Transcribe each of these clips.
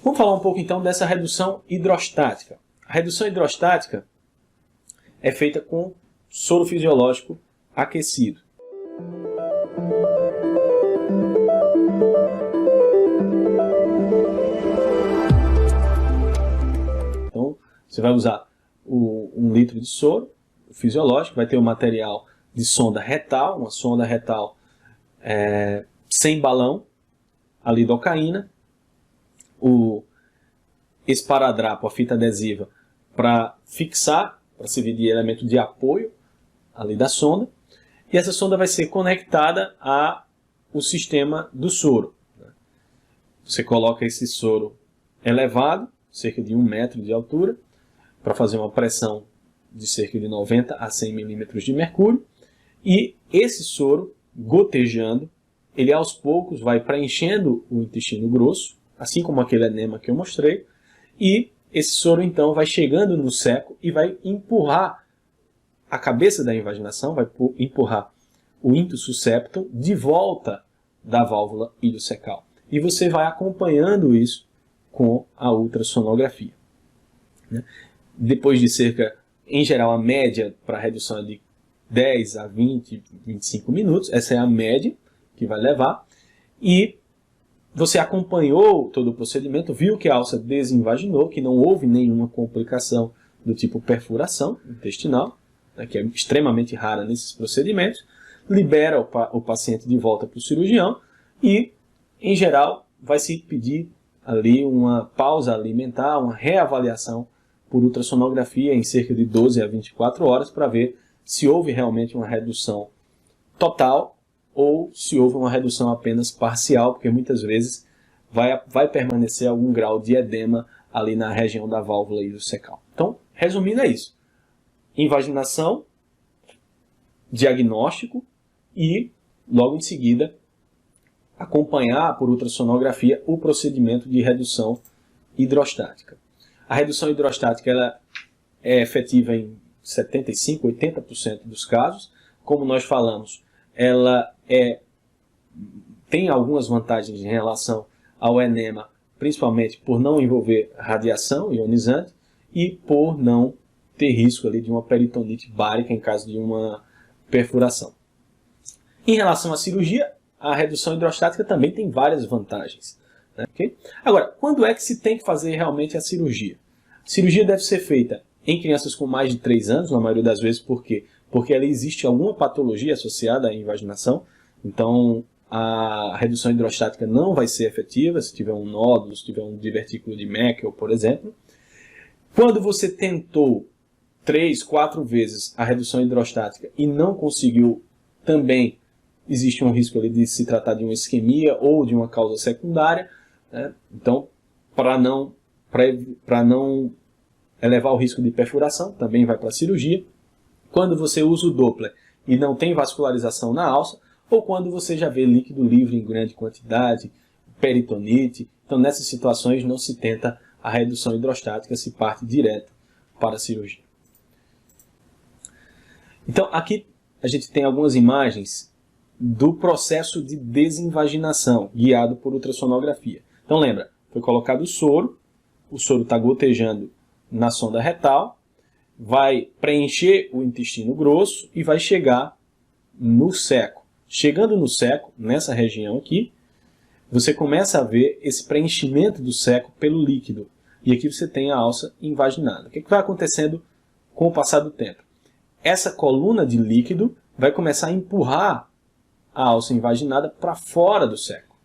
Vamos falar um pouco então dessa redução hidrostática. A redução hidrostática é feita com soro fisiológico aquecido. Então, você vai usar 1 litro de soro fisiológico, vai ter o material de sonda retal, uma sonda retal sem balão, a lidocaína, o esparadrapo, a fita adesiva, para fixar, para servir de elemento de apoio ali da sonda, e essa sonda vai ser conectada ao sistema do soro. Você coloca esse soro elevado, cerca de 1 metro de altura, para fazer uma pressão de cerca de 90 a 100 milímetros de mercúrio, e esse soro, gotejando, ele aos poucos vai preenchendo o intestino grosso, assim como aquele enema que eu mostrei, e esse soro então vai chegando no seco e vai empurrar a cabeça da invaginação, vai empurrar o into septum de volta da válvula iliocecal. E você vai acompanhando isso com a ultrassonografia. Depois de cerca, em geral, a média para a redução é de 10 a 20, 25 minutos, essa é a média que vai levar, e você acompanhou todo o procedimento, viu que a alça desinvaginou, que não houve nenhuma complicação do tipo perfuração intestinal, que é extremamente rara nesses procedimentos, libera o paciente de volta para o cirurgião e, em geral, vai se pedir ali uma pausa alimentar, uma reavaliação por ultrassonografia em cerca de 12 a 24 horas para ver se houve realmente uma redução total ou se houve uma redução apenas parcial, porque muitas vezes vai permanecer algum grau de edema ali na região da válvula iliocecal. Então, resumindo, é isso. Invaginação, diagnóstico e, logo em seguida, acompanhar por ultrassonografia o procedimento de redução hidrostática. A redução hidrostática ela é efetiva em 75%, 80% dos casos. Como nós falamos, ela tem algumas vantagens em relação ao enema, principalmente por não envolver radiação ionizante e por não ter risco ali de uma peritonite bárica em caso de uma perfuração. Em relação à cirurgia, a redução hidrostática também tem várias vantagens. Né? Okay? Agora, quando é que se tem que fazer realmente a cirurgia? A cirurgia deve ser feita em crianças com mais de 3 anos, na maioria das vezes, por quê? Porque ali existe alguma patologia associada à invaginação, então a redução hidrostática não vai ser efetiva se tiver um nódulo, se tiver um divertículo de Meckel, por exemplo. Quando você tentou 3, 4 vezes a redução hidrostática e não conseguiu, também existe um risco ali de se tratar de uma isquemia ou de uma causa secundária. Né? Então, para não elevar o risco de perfuração, também vai para a cirurgia. Quando você usa o Doppler e não tem vascularização na alça, ou quando você já vê líquido livre em grande quantidade, peritonite. Então, nessas situações, não se tenta a redução hidrostática, se parte direto para a cirurgia. Então, aqui a gente tem algumas imagens do processo de desinvaginação, guiado por ultrassonografia. Então, lembra, foi colocado o soro está gotejando na sonda retal, vai preencher o intestino grosso e vai chegar no seco. Chegando no seco, nessa região aqui, você começa a ver esse preenchimento do seco pelo líquido. E aqui você tem a alça invaginada. O que vai acontecendo com o passar do tempo? Essa coluna de líquido vai começar a empurrar a alça invaginada para fora do seco.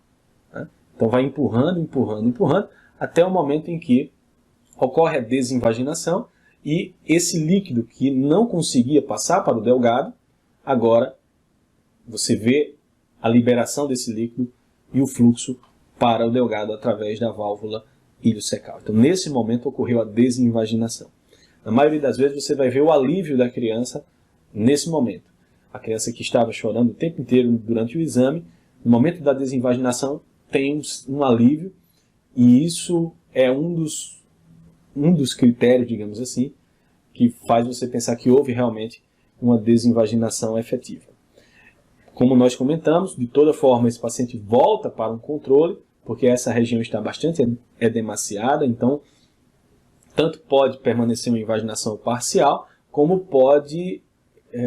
Né? Então vai empurrando, empurrando, empurrando, até o momento em que ocorre a desinvaginação e esse líquido que não conseguia passar para o delgado, agora você vê a liberação desse líquido e o fluxo para o delgado através da válvula iliocecal. Então, nesse momento ocorreu a desinvaginação. Na maioria das vezes você vai ver o alívio da criança nesse momento. A criança que estava chorando o tempo inteiro durante o exame, no momento da desinvaginação tem um alívio, e isso é um dos critérios, digamos assim, que faz você pensar que houve realmente uma desinvaginação efetiva. Como nós comentamos, de toda forma esse paciente volta para um controle, porque essa região está bastante edemaciada, então tanto pode permanecer uma invaginação parcial, como pode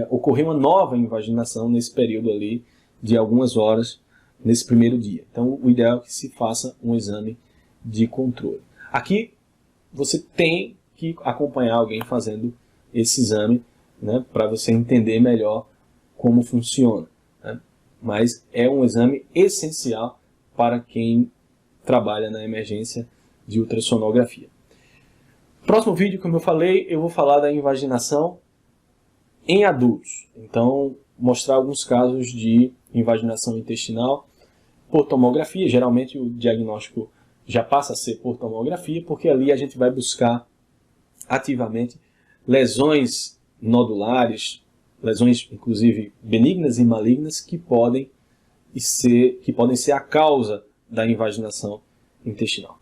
ocorrer uma nova invaginação nesse período ali de algumas horas nesse primeiro dia. Então o ideal é que se faça um exame de controle. Aqui você tem que acompanhar alguém fazendo esse exame, né, para você entender melhor como funciona, né? Mas é um exame essencial para quem trabalha na emergência de ultrassonografia. Próximo vídeo, como eu falei, eu vou falar da invaginação em adultos. Então, mostrar alguns casos de invaginação intestinal por tomografia. Geralmente o diagnóstico já passa a ser por tomografia, porque ali a gente vai buscar ativamente lesões nodulares, lesões inclusive benignas e malignas, que podem ser a causa da invaginação intestinal.